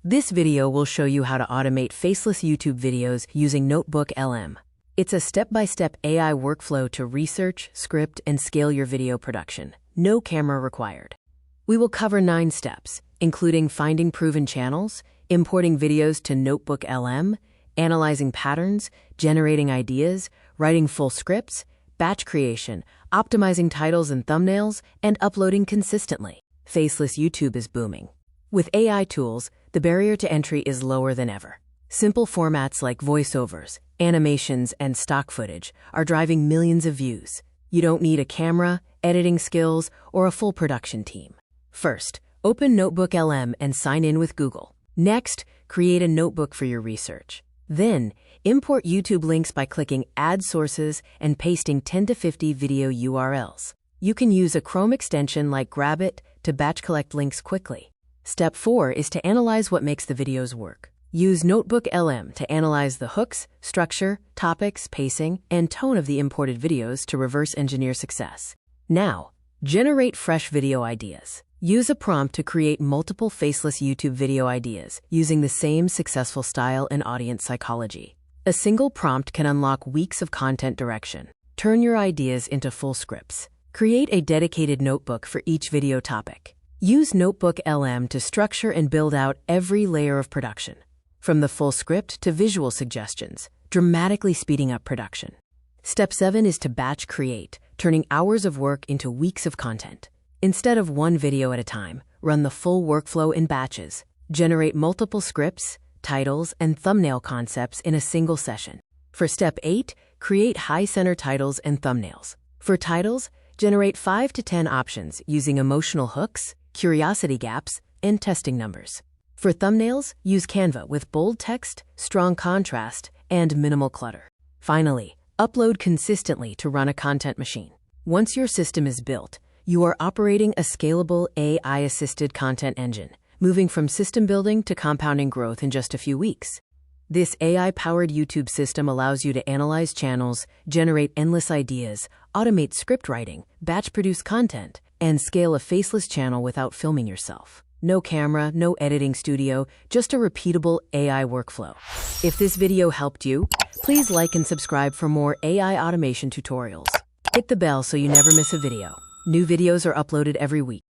This video will show you how to automate faceless YouTube videos using NotebookLM. It's a step-by-step AI workflow to research, script, and scale your video production. No camera required. We will cover 9 steps, including finding proven channels, importing videos to NotebookLM, analyzing patterns, generating ideas, writing full scripts, batch creation, optimizing titles and thumbnails, and uploading consistently. Faceless YouTube is booming. With AI tools, the barrier to entry is lower than ever. Simple formats like voiceovers, animations, and stock footage are driving millions of views. You don't need a camera, editing skills, or a full production team. First, open NotebookLM and sign in with Google. Next, create a notebook for your research. Then, import YouTube links by clicking Add Sources and pasting 10 to 50 video URLs. You can use a Chrome extension like Grabit to batch collect links quickly. Step 4 is to analyze what makes the videos work. Use NotebookLM to analyze the hooks, structure, topics, pacing, and tone of the imported videos to reverse engineer success. Now, generate fresh video ideas. Use a prompt to create multiple faceless YouTube video ideas using the same successful style and audience psychology. A single prompt can unlock weeks of content direction. Turn your ideas into full scripts. Create a dedicated notebook for each video topic. Use NotebookLM to structure and build out every layer of production, from the full script to visual suggestions, dramatically speeding up production. Step 7 is to batch create, turning hours of work into weeks of content. Instead of one video at a time, run the full workflow in batches. Generate multiple scripts, titles, and thumbnail concepts in a single session. For Step 8, create high-center titles and thumbnails. For titles, generate 5 to 10 options using emotional hooks, curiosity gaps, and testing numbers. For thumbnails, use Canva with bold text, strong contrast, and minimal clutter. Finally, upload consistently to run a content machine. Once your system is built, you are operating a scalable AI-assisted content engine, moving from system building to compounding growth in just a few weeks. This AI-powered YouTube system allows you to analyze channels, generate endless ideas, automate script writing, batch produce content, and scale a faceless channel without filming yourself. No camera, no editing studio, just a repeatable AI workflow. If this video helped you, please like and subscribe for more AI automation tutorials. Hit the bell so you never miss a video. New videos are uploaded every week.